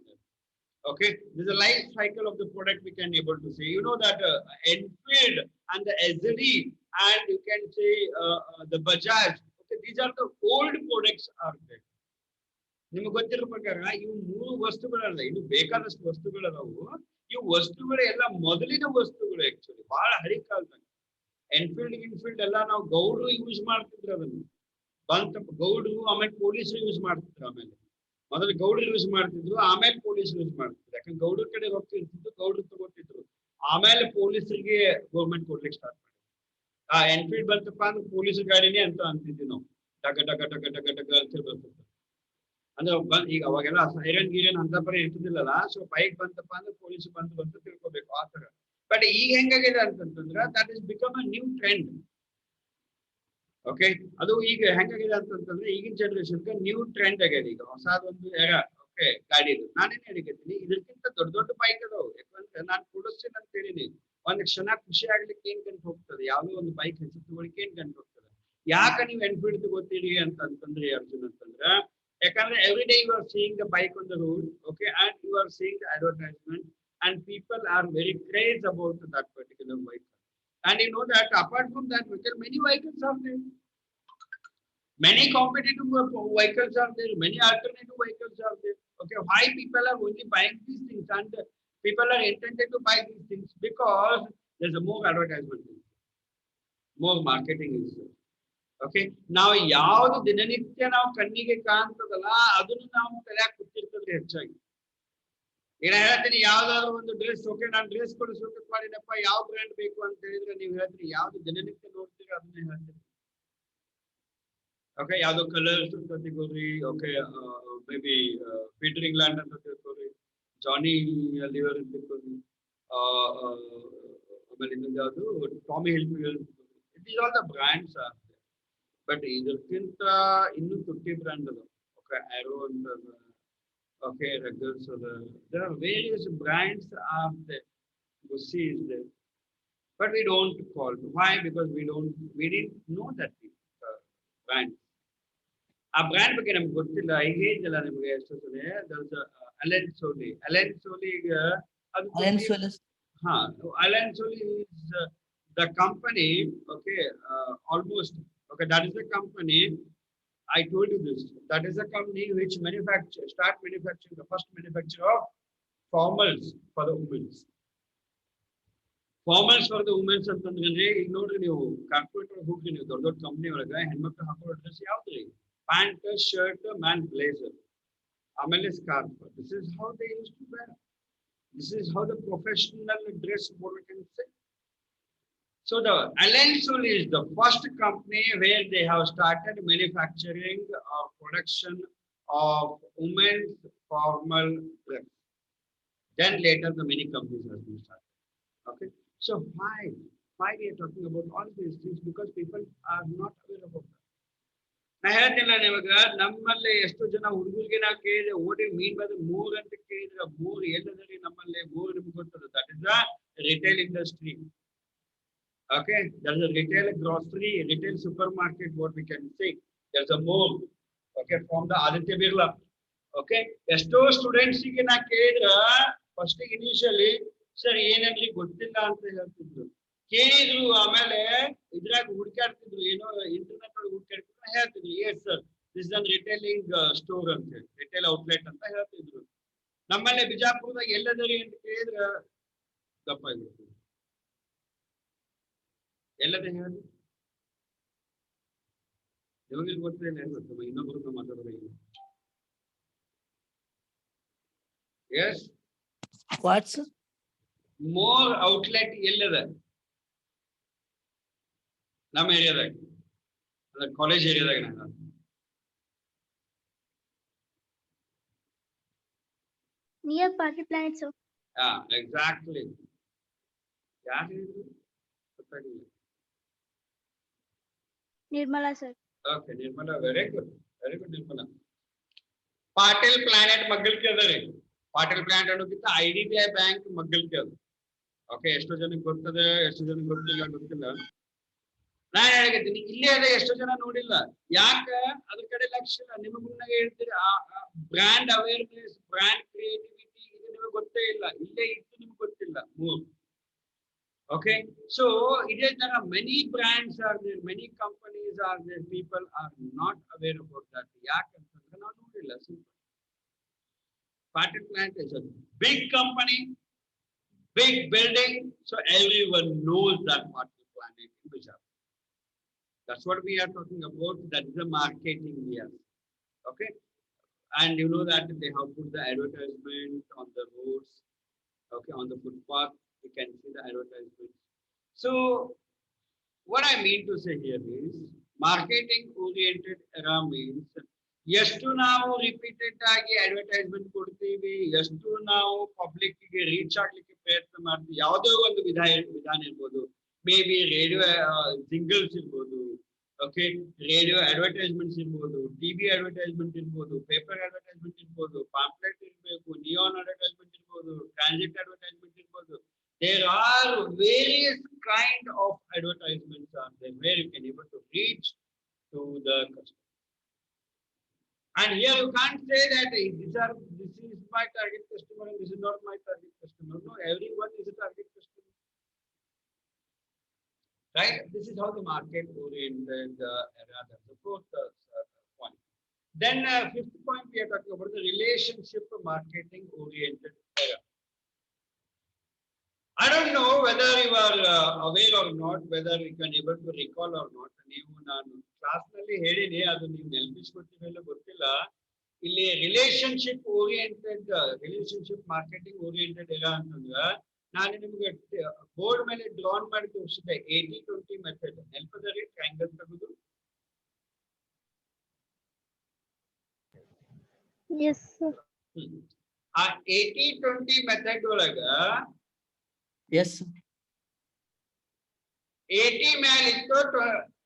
Okay, this is a life cycle of the product we can able to say. You know that Enfield and the SLE and you can say the Bajaj. Okay, these are the old products are there. ನಿಮ್ಗೆ ಗೊತ್ತಿರೋ ಪ್ರಕಾರ ಇವು ಮೂರು ವಸ್ತುಗಳಲ್ಲ, ಇನ್ನು ಬೇಕಾದಷ್ಟು ವಸ್ತುಗಳದಾವು. ಇವು ವಸ್ತುಗಳು ಎಲ್ಲ ಮೊದಲಿನ ವಸ್ತುಗಳು ಆಕ್ಚುಲಿ ಬಹಳ ಹಳಿ ಕಾಲದಾಗ. ಇನ್ಫೀಲ್ಡ್ ಎಲ್ಲ ನಾವು ಗೌಡ್ರು ಯೂಸ್ ಮಾಡ್ತಿದ್ರು ಅದನ್ನು. ಬಂತ ಗೌಡ್ರು ಆಮೇಲೆ ಪೊಲೀಸರು ಯೂಸ್ ಮಾಡ್ತಿದ್ರು. ಆಮೇಲೆ ಮೊದಲು ಗೌಡ್ರು ಯೂಸ್ ಮಾಡ್ತಿದ್ರು, ಆಮೇಲೆ ಪೊಲೀಸರು ಯೂಸ್ ಮಾಡ್ತಿದ್ರು. ಯಾಕಂದ್ರೆ ಗೌಡ್ರ ಕಡೆ ಹೋಗ್ತಿರ್ತಿದ್ರು, ಗೌಡ್ರು ತಗೋತಿದ್ರು, ಆಮೇಲೆ ಪೊಲೀಸರಿಗೆ ಗೌರ್ಮೆಂಟ್ ಕೊಡ್ಲಿಕ್ಕೆ ಸ್ಟಾರ್ಟ್ ಮಾಡಿದ್ರು. ಆ ಎನ್ಫೀಲ್ಡ್ ಬಂತಪ್ಪ ಅಂದ್ರೆ ಪೊಲೀಸ್ ಗಾಡಿನೇ ಅಂತ ಅಂತಿದ್ವಿ ನಾವು. ಟಕ ಟಕ ಟಕ ಟಕ ಟಕ ಅಂತ ಬರ್ತಿತ್ತು. ಅಂದ್ರೆ ಈಗ ಅವಾಗೆಲ್ಲ ಸೈರನ್ ಗೀರನ್ ಅಂತ ಪರ ಇರ್ತಿದಿಲ್ಲಲ್ಲ. ಸೊ ಬೈಕ್ ಬಂತಪ್ಪ ಅಂದ್ರೆ ಪೊಲೀಸ್ ಬಂತು ತಿಳ್ಕೊಬೇಕು ಆ ತರ. ಬಟ್ ಈಗ ಹೆಂಗಾಗಿದೆ ಅಂತಂತಂದ್ರೆ that is become a new trend. Okay, ಅದು ಈಗ ಹೆಂಗಾಗಿದೆ ಅಂತಂತಂದ್ರೆ ಈಗಿನ ಜನರೇಷನ್ಗೆ ನ್ಯೂ ಟ್ರೆಂಡ್ ಆಗಿದೆ. ಈಗ ಹೊಸದೊಂದು ಎರ ಓಕೆ ಗಾಡಿದು. ನಾನೇನ್ ಹೇಳಿದ್ದೀನಿ, ಇದಕ್ಕಿಂತ ದೊಡ್ಡ ದೊಡ್ಡ ಬೈಕ್ ಅದಾವು. ಯಾಕಂದ್ರೆ ನಾನು ಕೊಡಿಸ್ತೀನಿ ಅಂತ ಹೇಳಿನಿ. ಒಂದ್ ಕ್ಷಣ ಖುಷಿ ಆಗ್ಲಿಕ್ಕೆ ಏನ್ ಕಂಡು ಹೋಗ್ತದೆ, ಯಾವ್ದೋ ಒಂದು ಬೈಕ್ ಹೆಸರು ತಗೊಳಿಕ್ಕೆ ಏನ್ ಕಂಡು ಹೋಗ್ತದೆ. ಯಾಕೆ ನೀವು ಎನ್ಫೀಲ್ಡ್ ತಗೋತೀರಿ ಅಂತಂದ್ರೆ ಅರ್ಜುನ್ ಅಂತಂದ್ರ, ಯಾಕಂದ್ರೆ every day you are seeing the bike on the road, okay, and you are seeing the advertisement, and people are very crazy about that particular vehicle. And you know that apart from that vehicle, many vehicles are there. Many competitive vehicles are there. Many alternative vehicles are there. Okay, why people are only buying these things, and people are intended to buy these things because there's a more advertisement, more marketing is there. Okay, ನಾವು ಯಾವ್ದು ದಿನನಿತ್ಯ ನಾವು ಕಣ್ಣಿಗೆ ಕಾಣ್ತದಲ್ಲ ಅದನ್ನು ನಾವು ಕಲಿಯಾಕ್ ಕೂತಿರ್ತದ್ರಿ ಹೆಚ್ಚಾಗಿ. ಏನ ಹೇಳ್ತೀನಿ, ಯಾವ್ದಾದ್ರು ಒಂದು ಡ್ರೆಸ್, ಓಕೆ ನಾನು ಡ್ರೆಸ್ ಕೊಡಿಸೋಕೆ ಮಾಡಿನಪ್ಪ, ಯಾವ ಬ್ರ್ಯಾಂಡ್ ಬೇಕು ಅಂತ ಹೇಳಿದ್ರೆ ನೀವು ಹೇಳ್ತೀರಿ ಯಾವ್ದು ದಿನನಿತ್ಯ ನೋಡ್ತೀರಿ ಅದನ್ನೇ ಹೇಳ್ತೀರಿ. ಓಕೆ, ಯಾವ್ದೋ ಕಲರ್ಸ್ ಅಂತ ತಿಳ್ಕೊರಿ. Okay, maybe Peter England ಅಂತ ತಿಳ್ಕೊರಿ, ಜಾನಿ ಲಿವರ್ ಅಂತ ತಿಳ್ಕೊರಿ, ಆಮೇಲೆ ಇನ್ನೊಂದು ಯಾವ್ದು Tommy Hilfiger. It is all the brands are. But ಇದಕ್ಕಿಂತ ಇನ್ನೂ ತುಟ್ಟಿ ಬ್ರ್ಯಾಂಡ್ ಅದ. ಓಕೆ, ಆರೋ ಅಂತ ಅದ, ಓಕೆ ರಗರ್ಸ್ ಅದ. There are various brands are there. Gucci is there, but we don't call. Why? Because we didn't know that brand. ಆ brand ಬಗ್ಗೆ ನಮ್ಗೆ ಗೊತ್ತಿಲ್ಲ. ಈಗ ಹೇಳಿಲ್ಲ ನಿಮಗೆ ಎಷ್ಟು ಸಲ ಅಲೆನ್ ಸೋಲಿ. ಅಲೆನ್ ಸೋಲಿಗೆ ಅದು ಹಾ, Allen Solih is the company. Okay, almost. Okay, that is the company, I told you this, that is the company which start manufacturing the first manufacturer of formals for the women. Formals for the women ಅಂತಂದ್ರೆ ಈಗ ನೋಡ್ರಿ, ನೀವು corporate ಹೋಗ್ರಿ, ನೀವು ದೊಡ್ಡ ದೊಡ್ಡ company ಒಳಗ ಹೆಣ್ಮಕ್ಳು ಹಾಕೋ ಡ್ರೆಸ್ ಯಾವ್ದ್ರಿ? ಪ್ಯಾಂಟ್, ಶರ್ಟ್, ಮ್ಯಾನ್ ಬ್ಲೇಸರ್, ಆಮೇಲೆ scarf. This is how they use to wear. This is how the professional dress what we can say. So the Allen Solly is the first company where they have started manufacturing or production of women's formal dress. Then later the many companies have been started. Okay, so why we are talking about all these things? Because people are not aware about that. ನಾ ಹೇಳ್ತಿಲ್ಲ ನಿಮಗ, ನಮ್ಮಲ್ಲಿ ಎಷ್ಟು ಜನ ಹುಡುಗರಿಗೆ ನಾ ಕೇಳಿದ್ರೆ ಓಡಿ ಮೀನ್ ಬಂದ್ರೆ ಮೂರ್ ಅಂತ ಕೇಳಿದ್ರೆ ಮೂರ್ ಎಲ್ಲದರಿ ನಮ್ಮಲ್ಲಿ ಮೂರ್ ನಿಮ್ಗೆ ಗೊತ್ತದ. That is the retail industry. Okay, there's a retail grocery, retail supermarket, what we can say. There's a mall. Okay, from the Aditya Birla. Okay, ಎಷ್ಟೋ ಸ್ಟೂಡೆಂಟ್ಸ್ ಗೆ ನಾ ಕೇಳಿದ್ರ ಫಸ್ಟ್ ಇನಿಷಿಯಲಿ ಸರ್ ಏನಂದ್ರೆ ಗೊತ್ತಿಲ್ಲ ಅಂತ ಹೇಳ್ತಿದ್ರು. ಕೇಳಿದ್ರು, ಆಮೇಲೆ ಇದ್ರಾಗ ಹುಡುಕಾಡ್ತಿದ್ರು, ಏನೋ ಇಂಟರ್ನೆಟ್ ಒಳಗೆ ಹುಡುಕಾಡ್ತಿದ್ರು, ಹೇಳ್ತಿದ್ರು yes sir this is an retailing store ಅಂತ ಹೇಳಿ, ರಿಟೇಲ್ ಔಟ್ಲೆಟ್ ಅಂತ ಹೇಳ್ತಿದ್ರು. ನಮ್ಮಲ್ಲಿ ಬಿಜಾಪುರದಾಗ ಎಲ್ಲದರಿ ಅಂತ ಕೇಳಿದ್ರ ಗಪ್ಪ ಆಗಿರ್ತಿದ್ರು. ಎಲ್ಲದೇ ಹೇಳಿ ನಿಮಗೆ ಗೊತ್ತಿಲ್ಲ, ಗೊತ್ತ ಇನ್ನೊಬ್ರು ಮಾತಾಡೋದು. ಎಸ್, ವಾಟ್ಸ್ ಮೋರ್ ಔಟ್ಲೆಟ್ ಎಲ್ಲದ ನಮ್ಮ ಏರಿಯಾದಾಗ, ಅಂದ್ರೆ ಕಾಲೇಜ್ ಏರಿಯಾದಾಗ. ನಾನು ನಿಯರ್ ಪಾರ್ಟಿ ಪ್ಲಾನೆಟ್. ಎಕ್ಸಾಕ್ಟ್ಲಿ. ಯಾರು ಹೇಳಿದ್ರು Nirmala sir. Okay, Nirmala, very good, Nirmala. Patil Planet Magal ke adare. Patil Planet ಅನ್ನೋಕ್ಕಿಂತ IDBI Bank ಮಗ್ಗಲ್ ke ಅದು. Okay, ಎಷ್ಟು ಜನಕ್ಕೆ ಗೊತ್ತದೆ, ಎಷ್ಟು ಜನಕ್ಕೆ ಗೊತ್ತಿಲ್ಲ. ನಾನು ಹೇಳಿದ್ದೀನಿ ಇಲ್ಲಿ ಅದೇ ಎಷ್ಟು ಜನ ನೋಡಿಲ್ಲ. ಯಾಕೆ ಅದ್ರ ಕಡೆ ಲಕ್ಷ್ಯ ಇಲ್ಲ. ನಿಮಗೆ ಮುನ್ನಾಗೆ ಹೇಳ್ತೀರಿ ಬ್ರ್ಯಾಂಡ್ ಅವೇರ್ನೆಸ್, ಬ್ರ್ಯಾಂಡ್ ಕ್ರಿಯೇಟಿವಿಟಿ ಇದು ನಿಮಗೆ ಗೊತ್ತೇ ಇಲ್ಲ. ಇಲ್ಲೇ ಇತ್ತು ನಿಮ್ಗೆ ಗೊತ್ತಿಲ್ಲ. Okay, so it is there are many brands are there, many companies are there, people are not aware about that. ಯಾಕಂತಂದ್ರೆ ನಾವು ನೋಡಿಲ್ಲ. Patent Plant is a big company, big building, so everyone knows that Patent Plant is in Gujarat. That's what we are talking about. That's the marketing here. Okay, and you know that they have put the advertisement on the roads. Okay, on the footpath. You can see the advertisement. So, what I mean to say here is, marketing-oriented era means, ಎಷ್ಟು ನಾವು repeated ಆಗಿ advertisement ಕೊಡ್ತೀವಿ, ಎಷ್ಟು ನಾವು public ಗೆ reach ಆಗ್ಲಿಕ್ಕೆ ಪ್ರಯತ್ನ ಮಾಡ್ತೀವಿ. ಯಾವುದೋ ಒಂದು ವಿಧಾನ ಇರ್ಬೋದು, ಮೇ ಬಿ ರೇಡಿಯೋ ಸಿಂಗಲ್ಸ್ ಇರ್ಬೋದು, ಓಕೆ, ರೇಡಿಯೋ ಅಡ್ವರ್ಟೈಸ್ಮೆಂಟ್ಸ್ ಇರ್ಬೋದು, ಟಿವಿ ಅಡ್ವರ್ಟೈಸ್ಮೆಂಟ್ ಇರ್ಬೋದು, ಪೇಪರ್ ಅಡ್ವರ್ಟೈಸ್ಮೆಂಟ್ ಇರ್ಬೋದು, ಪಾಂಪ್ಲೆಟ್ ಇರಬೇಕು, ನಿಯಾನ್ ಅಡ್ವರ್ಟೈಸ್ಮೆಂಟ್ ಇರ್ಬೋದು, ಟ್ರಾನ್ಸಿಟ್ ಅಡ್ವರ್ಟೈಸ್ಮೆಂಟ್ ಇರ್ಬೋದು. There are various kind of advertisements are there where you can able to reach to the customer. And here you can't say that this is my target customer and this is not my target customer. No, everyone is a target customer. Right? This is how the market oriented era. That's the fourth point. Then fifth point we are talking about the relationship marketing oriented era. I don't know whether you are aware or not, whether you can able to recall or not. ನೀವು ನಾನು class ನಲ್ಲಿ ಹೇಳಿನಿ, ಅದು ನೀವು ನೆನಪಿಸ್ಕೊಳ್ತೀರಲ್ಲ ಗೊತ್ತಿಲ್ಲ. ಇಲ್ಲಿ relationship marketing oriented era ಅಂತಂದ್ರೆ ನಾನು ನಿಮ್ಗೆ ಬೋರ್ಡ್ ಮೇಲೆ ಡ್ರಾನ್ ಮಾಡಿ ತೋರಿಸಿದೆ 80-20 ಮೆಥಡ್. ನೆನಪದಲ್ಲಿ ಟ್ರಯಾಂಗಲ್ ತೆಗೆದು. Yes sir. ಆ 80-20 ಮೆಥಡ್ ಒಳಗ Yes. 80 ಮೇಲಿತ್ತು,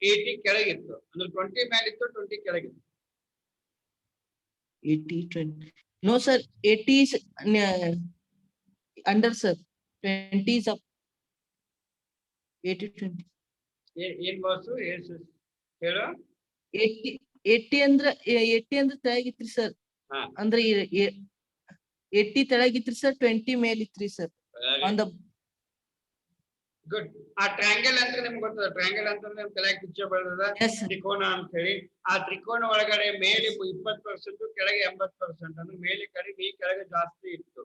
80 ಕೆಳಗಿತ್ತು. ಅಂದ್ರೆ 20 ಮೇಲಿತ್ತು, 20 ಕೆಳಗಿತ್ತು. 80-20. No sir, 80 is under sir. 20 is up. 80-20. ಏನ್ ಬಾಸು ಹೇಳ? 80 ಅಂದ್ರೆ ತೆಳಗಿತ್ರಿ ಸರ್. ಹಾ. ಅಂದ್ರೆ 80 ತೆಳಗಿತ್ರಿ ಸರ್, 20 ಮೇಲಿತ್ರಿ ಸರ್. On the good. ಆ ಟ್ರಯಾಂಗಲ್ ಅಂತ ನಿಮ್ಗೆ ಗೊತ್ತದ? ಟ್ರಯಾಂಗಲ್ ಅಂತಂದ್ರೆ ನಮ್ ತಲೆಗೆ ಪಿಕ್ಚರ್ ಬರ್ತದ, ತ್ರಿಕೋನ ಅಂತ ಹೇಳಿ. ಆ ತ್ರಿಕೋನ ಒಳಗಡೆ ಮೇಲೆ 20%, ಕೆಳಗೆ 80%. ಅಂದ್ರೆ ಮೇಲೆ ಕಡಿಮೆ, ಕೆಳಗೆ ಜಾಸ್ತಿ ಇತ್ತು.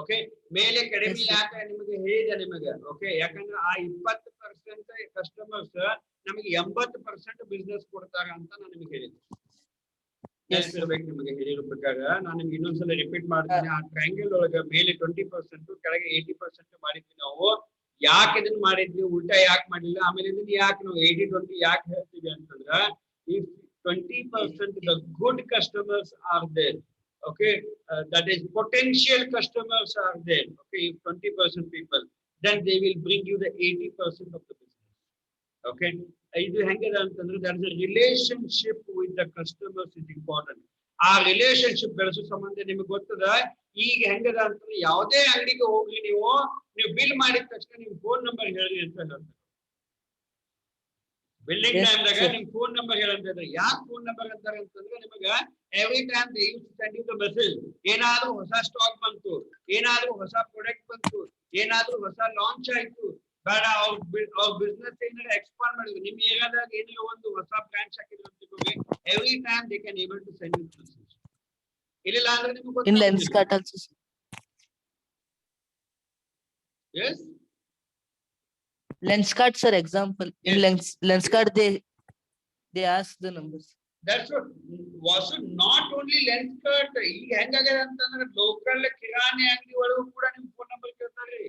ಓಕೆ, ಮೇಲೆ ಕಡಿಮೆ ಯಾಕೆ ನಿಮಗೆ ಹೇಳಿದೆ ನಿಮಗೆ? ಓಕೆ, ಯಾಕಂದ್ರೆ ಆ 20% ಕಸ್ಟಮರ್ಸ್ ನಮಗೆ 80% ಬಿಸ್ನೆಸ್ ಕೊಡ್ತಾರ ಅಂತ ನಾನು ನಿಮಗೆ ಹೇಳಿದ್ದೆ. ನೆನಪಿರ್ಬೇಕು ನಿಮಗೆ ಹೇಳಿರೋ ಪ್ರಕಾರ. ನಾನು ನಿಮ್ಗೆ ಇನ್ನೊಂದ್ಸಲ ರಿಪೀಟ್ ಮಾಡ್ತೀನಿ. ಆ ಟ್ರಯಾಂಗಲ್ ಒಳಗ ಮೇಲೆ 20%, ಕೆಳಗೆ 80% ಮಾಡಿದ್ವಿ ನಾವು. ಯಾಕೆ ಇದನ್ನ ಮಾಡಿದ್ವಿ, ಉಲ್ಟಾ ಯಾಕೆ ಮಾಡಿಲ್ಲ, ಆಮೇಲೆ ಇದನ್ನ ಯಾಕೆ ನಾವು 80-20 ಯಾಕೆ ಹೇಳ್ತೀವಿ ಅಂತಂದ್ರ, if 20% the good customers are there, okay, that is potential customers are there, okay, if 20% people, then they will bring you the 80% of the business. Okay, ಇದು ಹೆಂಗಿದೆ ಅಂತಂದ್ರೆ there is a relationship with the customers is important. ಆ relationship ಬೆಳೆಸೋ ಸಂಬಂಧ ನಿಮಗೆ ಗೊತ್ತದ. ಈಗ ಹೆಂಗದ ಅಂತಂದ್ರೆ ಯಾವುದೇ ಅಂಗಡಿಗೆ ಹೋಗಿ ನೀವು ಬಿಲ್ ಮಾಡಿದ ತಕ್ಷಣ ನಿಮ್ ಫೋನ್ ನಂಬರ್ ಹೇಳಿ ಅಂತ ಹೇಳ್ತಾರೆ. ಬಿಲ್ಲಿಂಗ್ ಟೈಮ್ದಾಗ ನಿಮ್ ಫೋನ್ ನಂಬರ್ ಹೇಳಂತ ಇದ್ರೆ ಯಾಕೆ ಫೋನ್ ನಂಬರ್ ಅಂತಾರೆ ಅಂತಂದ್ರೆ, ನಿಮಗ every time they use to send you the message. ಏನಾದ್ರೂ ಹೊಸ ಸ್ಟಾಕ್ ಬಂತು, ಏನಾದ್ರೂ ಹೊಸ ಪ್ರಾಡಕ್ಟ್ ಬಂತು, ಏನಾದ್ರೂ ಹೊಸ ಲಾಂಚ್ ಆಯ್ತು, ಬೇಡ ಅವ್ರ ಬಿಸ್ನೆಸ್ ಏನಾದ್ರು ಎಕ್ಸ್ಪಾಂಡ್ ಮಾಡಿದ್ರು, ನಿಮ್ ಏರಿಯಾದಾಗ ಏನಾದ್ರು ಒಂದು ಹೊಸ ಬ್ರಾಂಚ್ ಹಾಕಿದ್ರು ಅಂತ every time they can able to send you message. ಇಲ್ಲ ಅಂದ್ರೆ ನಿಮಗೆ in Lenskart also. Yes. Lenskart sir, example. In Lenskart they ask the numbers. That's what was not only Lenskart. ಈಗ ಹೆಂಗಾಗಿದೆ ಅಂತಂದ್ರೆ ಲೋಕಲ್ ಕಿರಾಣಿ ಅಂಗಡಿ ಒಳಗೂ ಕೂಡ ನಿಮ್ ಫೋನ್ ನಂಬರ್ ಕೇಳ್ತಾರ್ರಿ.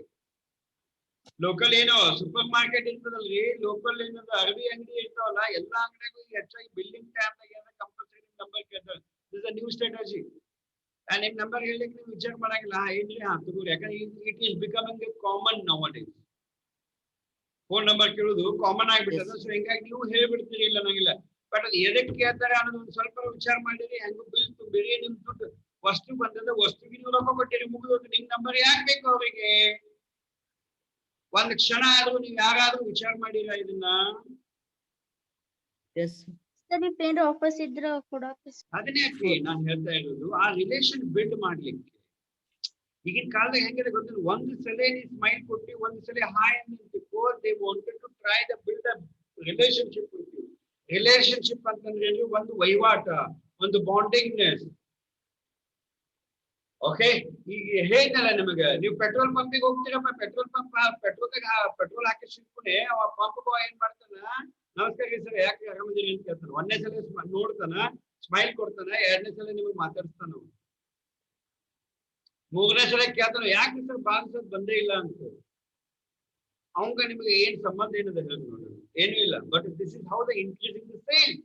ಲೋಕಲ್ ಏನೋ ಸೂಪರ್ ಮಾರ್ಕೆಟ್ ಇರ್ತದಲ್ರಿ, ಲೋಕಲ್ ಏನಂದ್ರೆ ಅರಬಿ ಅಂಗಡಿ ಇರ್ತಾವಲ್ಲ, ಎಲ್ಲಾ ಅಂಗಡಿಗೂ ಹೆಚ್ಚಾಗಿ ಬಿಲ್ಲಿಂಗ್ ಟೈಮ್ದಾಗ ಕಂಪಲ್ಸರಿ ನಂಬರ್ ಕೇಳ್ತಾರೆ. This a new strategy. ನಿಮ್ ನಂಬರ್ ಹೇಳಲಿಕ್ಕೆ ನೀವು ವಿಚಾರ ಮಾಡಂಗಿಲ್ಲ, ಏನ್ರಿ ತಗೋರಿ, ಯಾಕಂದ್ರೆ it is becoming common nowadays. Phone number ಕೇಳುದು ಕಾಮನ್ ಆಗ್ಬಿಟ್ಟದ. Yes. ಸೊ ಹಿಂಗಾಗಿ ನೀವು ಹೇಳ್ಬಿಡ್ತೀರಿ ಇಲ್ಲ ನಂಗಿಲ್ಲ. ಬಟ್ ಅದು ಎದಕ್ಕೆ ಕೇಳ್ತಾರೆ ಅನ್ನೋದು ಒಂದು ಸ್ವಲ್ಪ ವಿಚಾರ ಮಾಡಿರಿ. ಹೆಂಗ ಬಿಲ್ ಬೇರೆ ನಿಮ್ ದುಡ್ಡು ವಸ್ತು ಬಂದದ, ವಸ್ತುಗೆ ನೀವು ರೊಕ್ಕ ಕೊಟ್ಟಿರಿ, ಮುಗಿದೋದು. ನಿಮ್ ನಂಬರ್ ಯಾಕೆ ಬೇಕು ಅವರಿಗೆ? ಒಂದ್ ಕ್ಷಣ ಆದ್ರೂ ನೀವ್ ಯಾರಾದ್ರೂ ವಿಚಾರ ಮಾಡಿರ ಇದನ್ನ? Yes. ಸರ್ if ಏನಾರ ಆಫರ್ಸ್ ಇದ್ರ ಕೊಡಕ್ಕೆ ಅದನ್ನೇ ನಾನು ಹೇಳ್ತಾ ಇರೋದು, ಆ ರಿಲೇಶನ್ ಬಿಲ್ಡ್ ಮಾಡ್ಲಿಕ್ಕೆ. ಈಗಿನ ಕಾಲದಾಗ ಹೆಂಗಿದೆ ಗೊತ್ತಿಲ್ಲ, ಒಂದು ಸಲ ನೀ ಸ್ಮೈಲ್ ಕೊಟ್ಟಿ, ಒಂದು ಸಲ ಹಾಯ್ ಅಂತ they wanted to try the build a relationship with you. Relationship ಅಂತಂದ್ರೆ ಒಂದು ವಹಿವಾಟ, ಒಂದು ಬಾಂಡಿಂಗ್ನೆಸ್. ಓಕೆ, ಈಗ ಹೇಳಿದ್ನಲ್ಲ ನಿಮಗೆ, ನೀವು ಪೆಟ್ರೋಲ್ ಪಂಪಿಗೆ ಹೋಗ್ತೀರಪ್ಪ, ಪೆಟ್ರೋಲ್ ಪೆಟ್ರೋಲ್ ಹಾಕಿಸ್ಕೊಂಡೆ ಅವ ಪಂಪ್ ಬಾಯ್ ಏನ್ ಮಾಡ್ತಾನ, ನಮಸ್ಕಾರ ಸರ್ ಯಾಕೆ ಆರಾಮದಿರಿ ಅಂತ ಕೇಳ್ತಾನ. ಒಂದನೇ ಸಲ ನೋಡ್ತಾನ, ಸ್ಮೈಲ್ ಕೊಡ್ತಾನ, ಎರಡನೇ ಸಲ ನಿಮಗೆ ಮಾತಾಡ್ತಾನ. ಮೂರನೇ ಸಲ ಕೇಳ್ತಾನ, ಯಾಕೆ ಸರ್ ಬಾಂಗ್ ಬಂದೇ ಇಲ್ಲ ಅಂತ. ಅವಂಗ ನಿಮಗೆ ಏನ್ ಸಂಬಂಧ ಏನಿದೆ ಹೇಳಿ ನೋಡ್ರಿ, ಏನು ಇಲ್ಲ. But this is how the increasing the sale.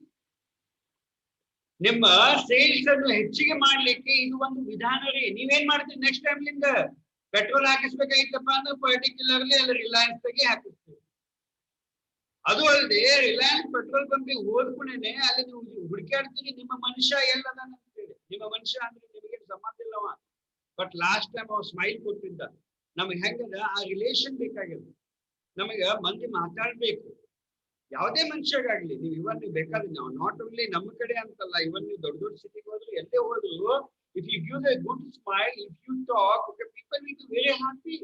ನಿಮ್ಮ ಸೇಲ್ಸ್ ಅನ್ನು ಹೆಚ್ಚಿಗೆ ಮಾಡ್ಲಿಕ್ಕೆ ಇದು ಒಂದು ವಿಧಾನ ರೀ. ನೀವೇನ್ ಮಾಡ್ತೀರಿ, ನೆಕ್ಸ್ಟ್ ಟೈಮ್ಲಿಂದ ಪೆಟ್ರೋಲ್ ಹಾಕಿಸ್ಬೇಕಾಗಿತ್ತಪ್ಪ ಅಂದ್ರೆ ಪರ್ಟಿಕ್ಯುಲರ್ಲಿ ಅಲ್ಲಿ ರಿಲಯನ್ಸ್ ತೆಗೆ ಹಾಕಿಸ್ತೀವಿ. ಅದು ಅಲ್ಲದೆ ರಿಲಯನ್ಸ್ ಪೆಟ್ರೋಲ್ ಬಂಕಿಗೆ ಹೋದ್ಕೂಡೇನೆ ಅಲ್ಲಿ ನೀವು ಹುಡುಕಾಡ್ತೀರಿ, ನಿಮ್ಮ ಮನುಷ್ಯ ಎಲ್ಲದ ಅಂತೇಳಿ. ನಿಮ್ಮ ಮನುಷ್ಯ ಅಂದ್ರೆ ನಿಮಗೆ ಸಂಬಂಧ ಇಲ್ಲವ, ಬಟ್ ಲಾಸ್ಟ್ ಟೈಮ್ ಅವ್ರು ಸ್ಮೈಲ್ ಕೊಟ್ಟಿದ್ದ. ನಮ್ಗೆ ಹೆಂಗದ ಆ ರಿಲೇಶನ್ ಬೇಕಾಗಿದೆ. ನಮಗ ಮಂದಿ ಮಾತಾಡ್ಬೇಕು. ಯಾವುದೇ ಮನುಷ್ಯಗಾಗ್ಲಿ, ನೀವು ಇವನ್ ನೀವು ಬೇಕಾದ್ರೆ ನಾವು ನಾಟ್ ಓನ್ಲಿ ನಮ್ಮ ಕಡೆ ಅಂತಲ್ಲ, ಇವನ್ ನೀವು ದೊಡ್ಡ ದೊಡ್ಡ ಸಿಟಿಗೆ ಹೋದ್ರು, ಎಲ್ಲೇ ಹೋದ್ರು, if you give a good smile, if you talk, people will be very happy.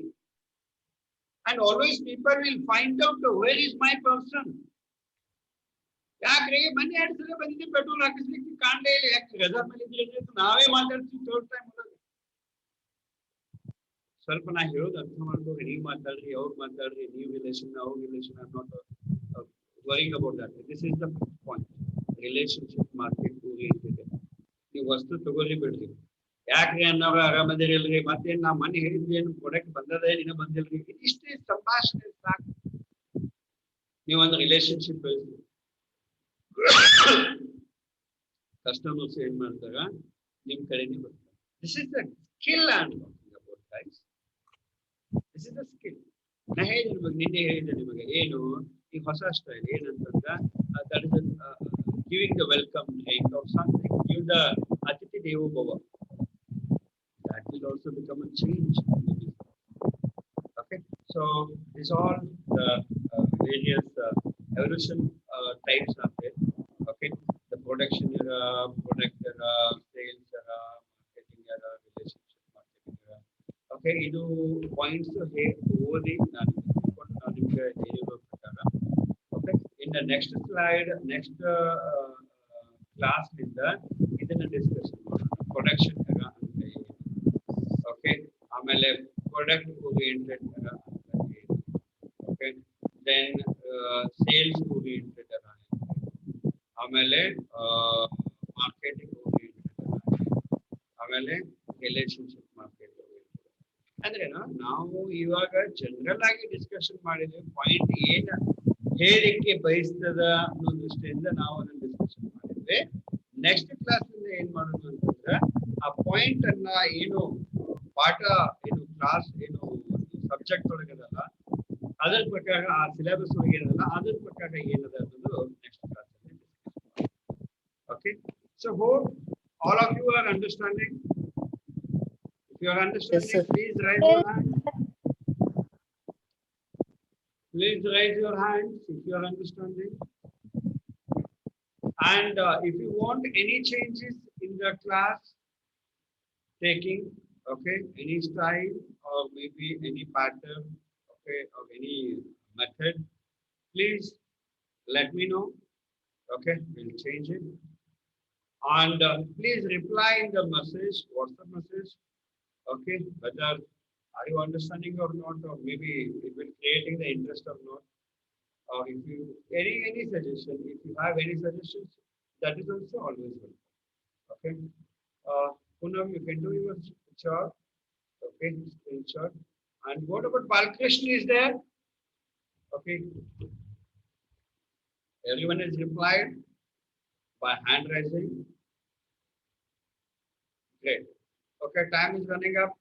And always people will find out where is my person. ಯಾಕ್ರಿ ಮನೆ 2 ಸಲ ಬಂದಿದ್ದೆ ಪೆಟ್ರೋಲ್ ಹಾಕಿಸ್ಲಿಕ್ಕೆ ಕಾಣಲೇ ಇಲ್ಲ, ಯಾಕೆ ರಜಾ ಮೇಲೆ ಇದ್ರೆ ನಾವೇ ಮಾತಾಡ್ತೀವಿ ಥರ್ಡ್ ಟೈಮ್. ಸ್ವಲ್ಪ ನಾ ಹೇಳೋದು ಅರ್ಥ ಮಾಡ್ಕೋರಿ. ನೀವು ಮಾತಾಡ್ರಿ, ಅವ್ರು ಮಾತಾಡ್ರಿ, ನೀವು ರಿಲೇಷನ್ ಅವ್ರ relation, I not worrying about that. This is the point. Relationship market oriented. ನೀವು ವಸ್ತು ತಗೊಳ್ಳಿ ಬಿಡ್ರಿ, ಯಾಕ್ರಿ ಅನ್ನೋರು ಆರಾಮದಿರಿ ಇಲ್ರಿ, ಮತ್ತೇನ್ ನಾ ಮನೆ ಹೇಳಿದ್ವಿ ಏನು ಪ್ರಾಡಕ್ಟ್ ಬಂದದ ಏನ ಬಂದಿಲ್ರಿ, ಇಷ್ಟೇ ಸಂಭಾಷಣೆ ಸಾಕು. ನೀವೊಂದು ರಿಲೇಶನ್ಶಿಪ್ ಬೆಳೆಸಿ. ಕಸ್ಟಮರ್ಸ್ ಏನ್ ಮಾಡ್ತಾರ, ನಿಮ್ ಕಡೆನೇ ಬರ್ತಾರೆ. This is the skill and guys, this is the skill. ನಾ ಹೇಳಿದೆ ನಿಮಗೆ, ನಿನ್ನೆ ಹೇಳಿದೆ ನಿಮಗೆ, ಏನು ಈ ಹೊಸ ಸ್ಟೈಲ್ ಏನಂತಂದ್ರ, that is giving the welcome drink or something, give the ಅತಿಥಿ ದೇವೋ ಭವ. That will also become a change in the business. Okay, so these all the various evolution types are there. Okay, the production era, product era, sales era, marketing era, relationship marketing era. Okay, idu points ಓದಿ ನಾನು ನಿಮಗೆ ಹೇಳಿರೋ ಪ್ರಕಾರ. Okay, in the next slide, next class ನಿಂದ ಇದನ್ನ discussion ಮಾಡೋಣ. Production era ಅಂದ್ರೆ ಏನು, ಓಕೆ, ಆಮೇಲೆ ಪ್ರಾಡಕ್ಟ್ ಓರಿಯೆಂಟೆಡ್ era ಅಂದ್ರೆ ಏನು, okay, then sales oriented era, ಆಮೇಲೆ ಮಾರ್ಕೆಟಿಂಗ್ ಓರಿಯೆಂಟೆಡ್ era, ಆಮೇಲೆ ರಿಲೇಶನ್ಶಿಪ್ ಮಾರ್ಕೆಟ್ ಓರಿಯೆಂಟೆಡ್. ಅಂದ್ರೆ ನಾವು ಇವಾಗ ಜನರಲ್ ಆಗಿ ಡಿಸ್ಕಷನ್ ಮಾಡಿದ್ವಿ, ಪಾಯಿಂಟ್ ಏನ್ ಹೇಳಿಕೆ ಬಯಸ್ತದ ಅನ್ನೋ ದೃಷ್ಟಿಯಿಂದ ನಾವು ಅದನ್ನ ಡಿಸ್ಕಷನ್ ಮಾಡಿದ್ವಿ. ನೆಕ್ಸ್ಟ್ ಕ್ಲಾಸ್ ಇಂದ ಏನ್ ಮಾಡೋದು ಅಂತಂದ್ರೆ, ಆ ಪಾಯಿಂಟ್ ಅನ್ನ ಏನು ಪಾಠ ಏನು ಕ್ಲಾಸ್ ಏನು ಸಬ್ಜೆಕ್ಟ್ ಒಳಗದಲ್ಲ ಅದ್ರ ಪ್ರಕಾರ, ಆ ಸಿಲೆಬಸ್ ಒಳಗೆ ಏನದಲ್ಲ ಅದ್ರ ಪ್ರಕಾರ ಏನದ ಅನ್ನೋದು ನೆಕ್ಸ್ಟ್ ಕ್ಲಾಸ್ ಅಲ್ಲಿ discussion. Okay, so hope all of you are understanding. If you are understanding, Yes, sir. please raise your hand. Please raise your hands if you are understanding. And if you want any changes in the class taking, okay, any style or maybe any pattern, okay, or any method, please let me know. Okay, we'll change it. And please reply in the message, WhatsApp message. Okay, whether are you understanding or not, or maybe it will creating the interest or not. Or if you any suggestion, if you have any suggestions, that is also always welcome. Okay, Poonam, you can do your chart. Okay, screenshot. And what about Balkrishna is there? Okay, everyone has replied by hand raising. Great. Okay, time is running up.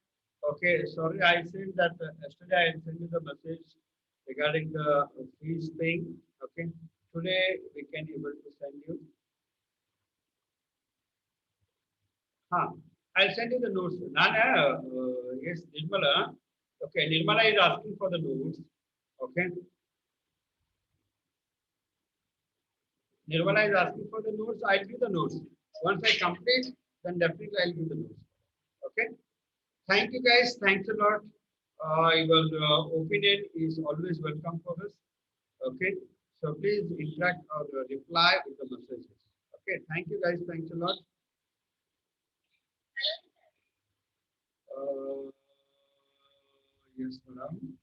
Okay, sorry, I said that yesterday I sent you the message regarding the fees thing. Okay, today we can able to send you. I'll send you the notes. Nana, yes, Nirmala. Okay, Nirmala is asking for the notes. Okay. Nirmala is asking for the notes. I'll give the notes. Once I complete, then definitely I'll give the notes. Okay. Thank you guys. Thanks a lot. Your opinion is always welcome for us. Okay. So please interact or reply with the messages. Okay. Thank you guys. Thanks a lot. Uh, yes, madam.